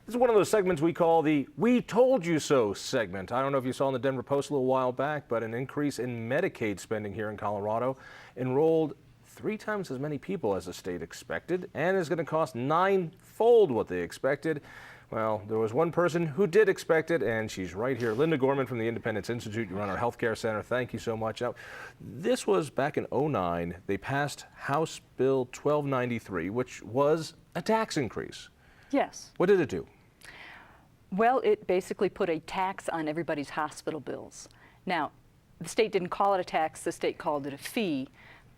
This is one of those segments we call the "We Told You So" segment. I don't know if you saw in the Denver Post a little while back, but an increase in Medicaid spending here in Colorado enrolled 3 times as many people as the state expected, and is going to cost 9-fold what they expected. Well, there was one person who did expect it, and she's right here. Linda Gorman from the Independence Institute. You run our healthcare center. Thank you so much. Now, this was back in '09. They passed House Bill 1293, which was a tax increase. Yes. What did it do? Well, it basically put a tax on everybody's hospital bills. Now, the state didn't call it a tax, the state called it a fee,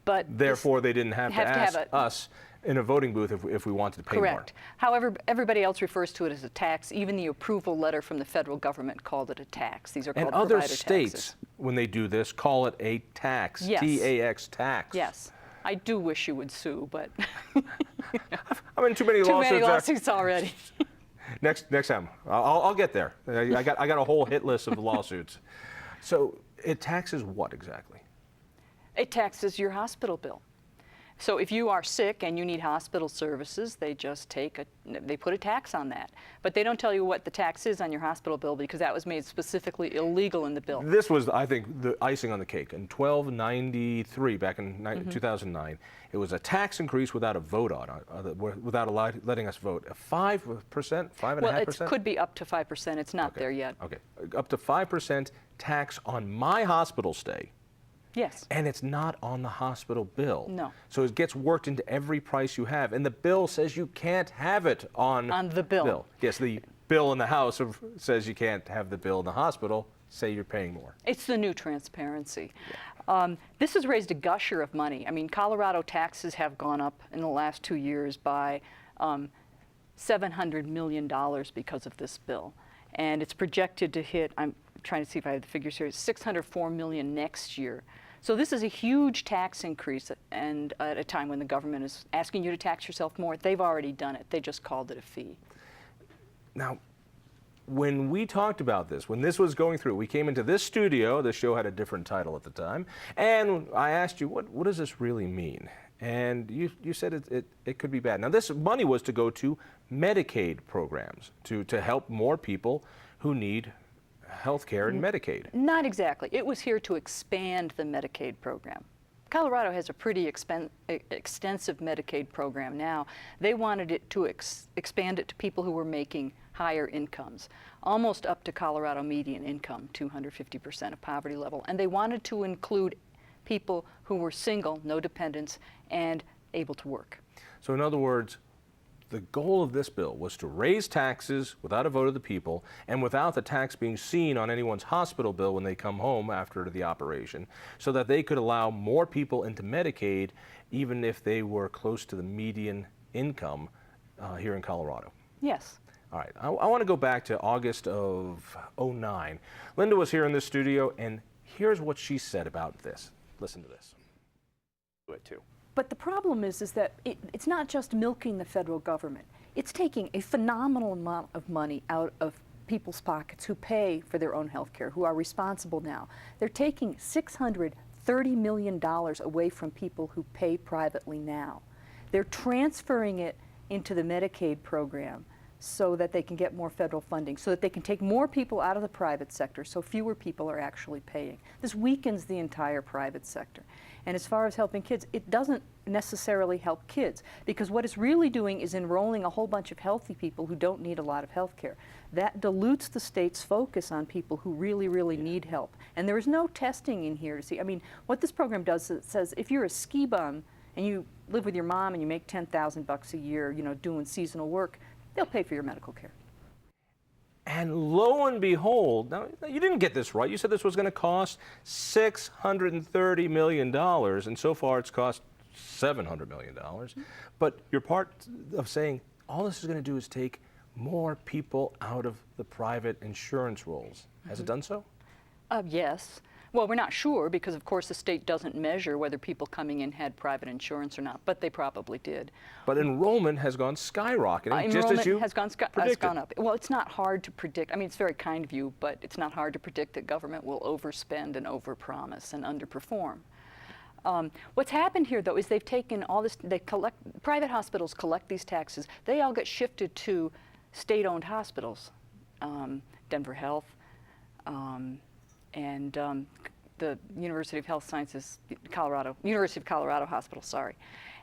but therefore they didn't have to ask us in a voting booth if we wanted to pay more. Correct. However, everybody else refers to it as a tax. Even the approval letter from the federal government called it a tax. These are called and provider other states, taxes. when they do this, call it a tax. Yes. T-A-X, tax. Yes. I do wish you would sue, but I'm in too many lawsuits. Too many lawsuits already. Next time, I'll get there. I got a whole hit list of lawsuits. So it taxes what exactly? It taxes your hospital bill. So if you are sick and you need hospital services, they just they put a tax on that. But they don't tell you what the tax is on your hospital bill because that was made specifically illegal in the bill. This was, I think, the icing on the cake. In 1293, back in 2009, it was a tax increase without a vote on it, without letting us vote. 5%, 5.5%? Well, it could be up to 5%. It's not there yet. Okay, up to 5% tax on my hospital stay. Yes. And it's not on the hospital bill. No. So it gets worked into every price you have. And the bill says you can't have it on the bill. Yes, the bill in the house says you can't have the bill in the hospital. Say you're paying more. It's the new transparency. Yeah. This has raised a gusher of money. I mean, Colorado taxes have gone up in the last 2 years by $700 million because of this bill. And it's projected to hit, I'm trying to see if I have the figures here, $604 million next year. So this is a huge tax increase, and at a time when the government is asking you to tax yourself more. They've already done it. They just called it a fee. Now, when we talked about this, when this was going through, we came into this studio. The show had a different title at the time, and I asked you, what does this really mean? And you said it could be bad. Now, this money was to go to Medicaid programs, to help more people who need health care and Medicaid. Not exactly. It was here to expand the Medicaid program. Colorado has a pretty extensive Medicaid program now. They wanted it to expand it to people who were making higher incomes, almost up to Colorado median income, 250% of poverty level. And they wanted to include people who were single, no dependents, and able to work. So in other words, the goal of this bill was to raise taxes without a vote of the people and without the tax being seen on anyone's hospital bill when they come home after the operation, so that they could allow more people into Medicaid even if they were close to the median income here in Colorado. Yes. All right, I want to go back to August of '09. Linda was here in the studio, and here's what she said about this. Listen to this. Do it too. But the problem is that it's not just milking the federal government. It's taking a phenomenal amount of money out of people's pockets who pay for their own health care, who are responsible now. They're taking $630 million away from people who pay privately now. They're transferring it into the Medicaid program so that they can get more federal funding, so that they can take more people out of the private sector, so fewer people are actually paying. This weakens the entire private sector. And as far as helping kids, it doesn't necessarily help kids, because what it's really doing is enrolling a whole bunch of healthy people who don't need a lot of health care. That dilutes the state's focus on people who really, really need help. And there is no testing in here to see. I mean, what this program does is it says if you're a ski bum and you live with your mom and you make $10,000 a year, you know, doing seasonal work, they'll pay for your medical care. And lo and behold, now you didn't get this right. You said this was going to cost $630 million, and so far it's cost $700 million. But you're part of saying all this is going to do is take more people out of the private insurance rolls. Has it done so? Yes. Well, we're not sure because, of course, the state doesn't measure whether people coming in had private insurance or not, but they probably did. But enrollment has gone skyrocketing, just as you has gone up. Well, it's not hard to predict. I mean, it's very kind of you, but it's not hard to predict that government will overspend and overpromise and underperform. What's happened here, though, is they've taken all this, private hospitals collect these taxes. They all get shifted to state-owned hospitals, Denver Health, and the University of Health Sciences, University of Colorado Hospital, sorry.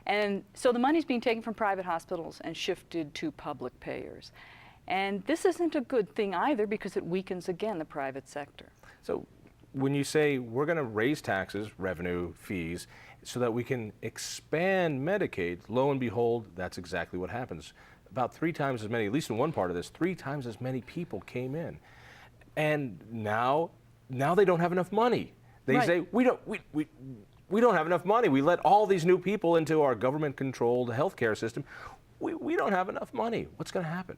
And so the money's being taken from private hospitals and shifted to public payers. And this isn't a good thing either, because it weakens, again, the private sector. So when you say we're going to raise taxes, revenue, fees, so that we can expand Medicaid, lo and behold, that's exactly what happens. About 3 times as many, at least in one part of this, 3 times as many people came in. And now they don't have enough money. They Right. say, we don't have enough money. We let all these new people into our government-controlled healthcare system. We don't have enough money. What's going to happen?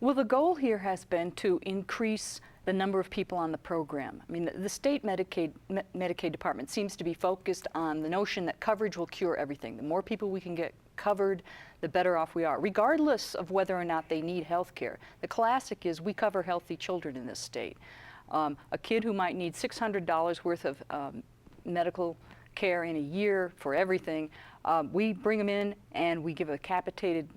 Well, the goal here has been to increase the number of people on the program. I mean, the state Medicaid department seems to be focused on the notion that coverage will cure everything. The more people we can get covered, the better off we are, regardless of whether or not they need health care. The classic is we cover healthy children in this state. A kid who might need $600 worth of medical care in a year for everything, we bring them in and we give a capitated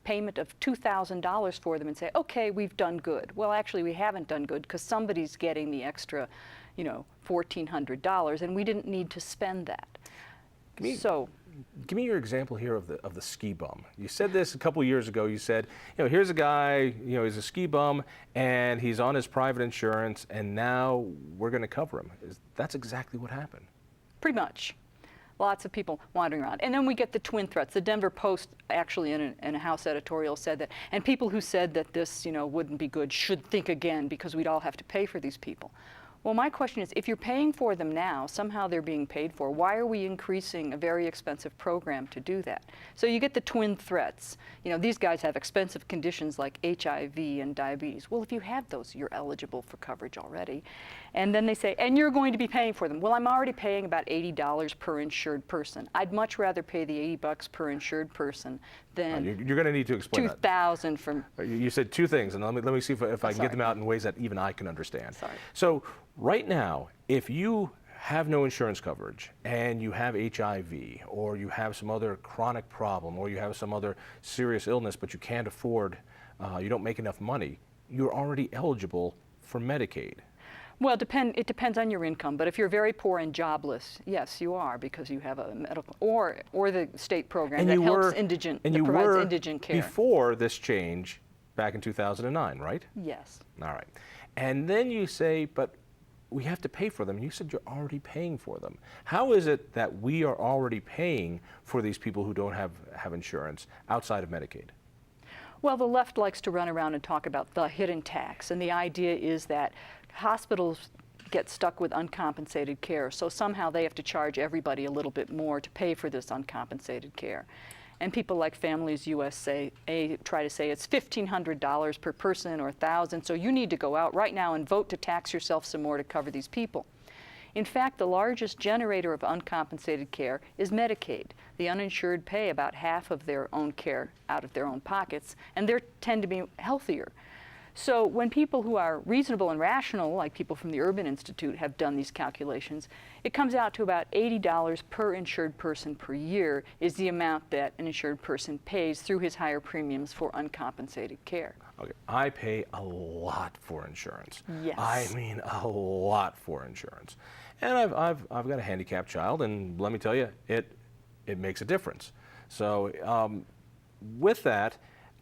payment of $2,000 for them and say, okay, we've done good. Well, actually, we haven't done good, because somebody's getting the extra, $1,400, and we didn't need to spend that. Give me your example here of the ski bum. You said this a couple years ago. You said, here's a guy, he's a ski bum, and he's on his private insurance, and now we're going to cover him. That's exactly what happened. Pretty much. Lots of people wandering around. And then we get the twin threats. The Denver Post actually in a House editorial said that, and people who said that this, wouldn't be good should think again, because we'd all have to pay for these people. Well, my question is, if you're paying for them now, somehow they're being paid for, why are we increasing a very expensive program to do that? So you get the twin threats. These guys have expensive conditions like HIV and diabetes. Well, if you have those, you're eligible for coverage already. And then they say, and you're going to be paying for them. Well, I'm already paying about $80 per insured person. I'd much rather pay the $80 per insured person than you're going to need to explain that. $2,000 from. You said 2 things, and let me see if I can get them out in ways that even I can understand. Sorry. So right now, if you have no insurance coverage and you have HIV, or you have some other chronic problem, or you have some other serious illness, but you can't afford, you don't make enough money, you're already eligible for Medicaid. Well, it depends on your income, but if you're very poor and jobless, yes, you are, because you have a medical, or the state program that helps indigent, that provides indigent care. Before this change, back in 2009, right? Yes. All right. And then you say, but we have to pay for them. You said you're already paying for them. How is it that we are already paying for these people who don't have insurance outside of Medicaid? Well, the left likes to run around and talk about the hidden tax, and the idea is that hospitals get stuck with uncompensated care, so somehow they have to charge everybody a little bit more to pay for this uncompensated care. And people like Families USA try to say it's $1,500 per person or $1,000, so you need to go out right now and vote to tax yourself some more to cover these people. In fact, the largest generator of uncompensated care is Medicaid. The uninsured pay about half of their own care out of their own pockets, and they tend to be healthier. So when people who are reasonable and rational, like people from the Urban Institute, have done these calculations, it comes out to about $80 per insured person per year is the amount that an insured person pays through his higher premiums for uncompensated care. Okay, I pay a lot for insurance. Yes. I mean a lot for insurance. And I've got a handicapped child, and let me tell you, it makes a difference. So with that,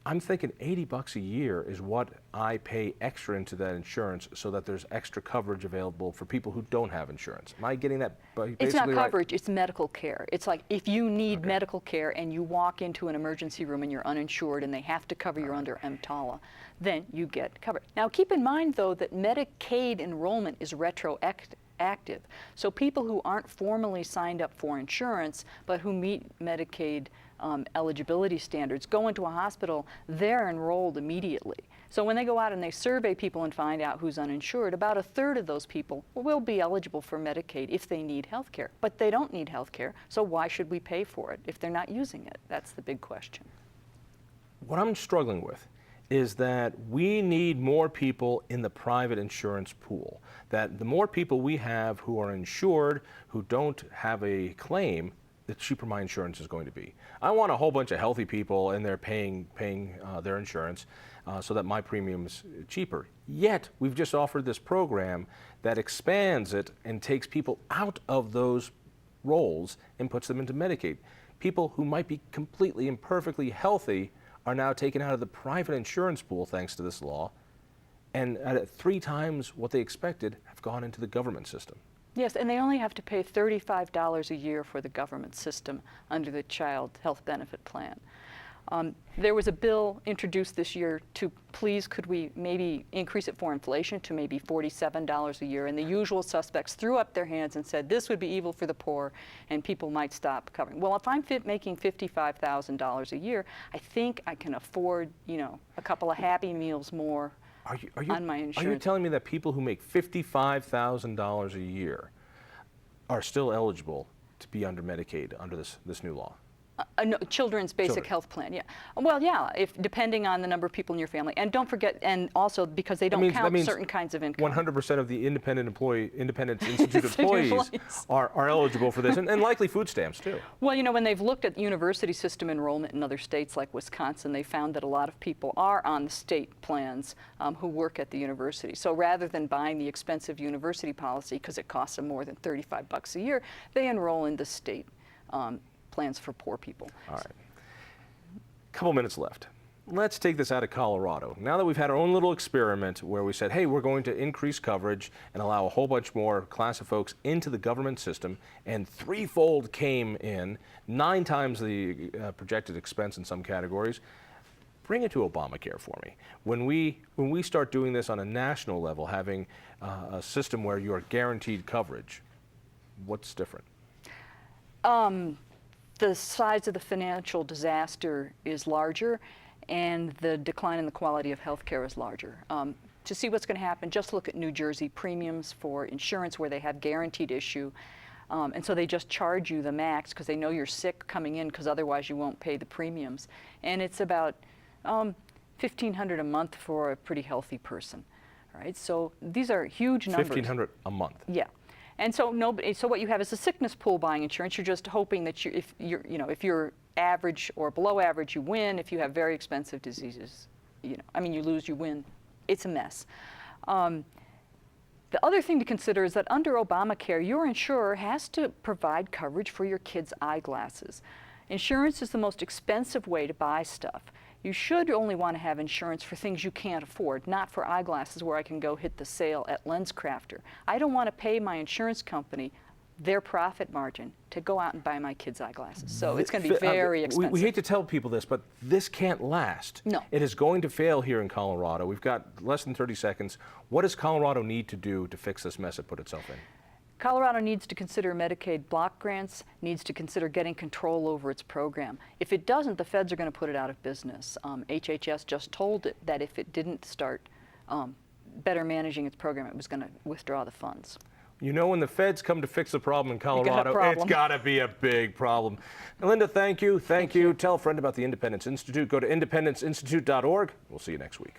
I'm thinking $80 a year is what I pay extra into that insurance, so that there's extra coverage available for people who don't have insurance. Am I getting that basically It's not right? coverage, it's medical care. It's like if you need medical care and you walk into an emergency room and you're uninsured and they have to cover you under EMTALA, then you get covered. Now keep in mind, though, that Medicaid enrollment is retroactive. So people who aren't formally signed up for insurance but who meet Medicaid eligibility standards go into a hospital, they're enrolled immediately. So when they go out and they survey people and find out who's uninsured, about 1/3 of those people will be eligible for Medicaid if they need health care. But they don't need health care, so why should we pay for it if they're not using it? That's the big question. What I'm struggling with is that we need more people in the private insurance pool. That the more people we have who are insured, who don't have a claim, the cheaper my insurance is going to be. I want a whole bunch of healthy people and they're paying their insurance so that my premium's cheaper. Yet, we've just offered this program that expands it and takes people out of those roles and puts them into Medicaid. People who might be completely and perfectly healthy are now taken out of the private insurance pool thanks to this law, and at 3 times what they expected have gone into the government system. Yes, and they only have to pay $35 a year for the government system under the Child Health Benefit Plan. There was a bill introduced this year to please could we maybe increase it for inflation to maybe $47 a year, and the usual suspects threw up their hands and said this would be evil for the poor and people might stop covering. Well, if I'm making $55,000 a year, I think I can afford, you know, a couple of Happy Meals more on my insurance. Are you telling me that people who make $55,000 a year are still eligible to be under Medicaid under this new law? No, children's basic health plan, yeah. Well, yeah, if depending on the number of people in your family, and don't forget, and also because they don't count certain kinds of income. 100% of the Independence Institute employees are eligible for this, and likely food stamps too. Well, you know, when they've looked at university system enrollment in other states like Wisconsin, they found that a lot of people are on the state plans who work at the university. So rather than buying the expensive university policy because it costs them more than $35 a year, they enroll in the state plans for poor people. All right. Couple minutes left. Let's take this out of Colorado. Now that we've had our own little experiment where we said, hey, we're going to increase coverage and allow a whole bunch more class of folks into the government system, and threefold came in, 9 times the projected expense in some categories. Bring it to Obamacare for me. When we start doing this on a national level, having a system where you are guaranteed coverage, what's different? The size of the financial disaster is larger, and the decline in the quality of health care is larger. To see what's going to happen, just look at New Jersey premiums for insurance where they have guaranteed issue. And so they just charge you the max because they know you're sick coming in because otherwise you won't pay the premiums. And it's about $1,500 a month for a pretty healthy person. All right, so these are huge numbers. $1,500 a month? Yeah. And so so what you have is a sickness pool buying insurance. You're just hoping that if you're average or below average, you win. If you have very expensive diseases, you lose, you win. It's a mess. The other thing to consider is that under Obamacare, your insurer has to provide coverage for your kids' eyeglasses. Insurance is the most expensive way to buy stuff. You should only want to have insurance for things you can't afford, not for eyeglasses where I can go hit the sale at LensCrafter. I don't want to pay my insurance company their profit margin to go out and buy my kids' eyeglasses. So it's going to be very expensive. We hate to tell people this, but this can't last. No. It is going to fail here in Colorado. We've got less than 30 seconds. What does Colorado need to do to fix this mess it put itself in? Colorado needs to consider Medicaid block grants, needs to consider getting control over its program. If it doesn't, the feds are going to put it out of business. HHS just told it that if it didn't start better managing its program, it was going to withdraw the funds. You know, when the feds come to fix a problem in Colorado, it's got to be a big problem. Now, Linda, thank you. Thank you. Tell a friend about the Independence Institute. Go to independenceinstitute.org. We'll see you next week.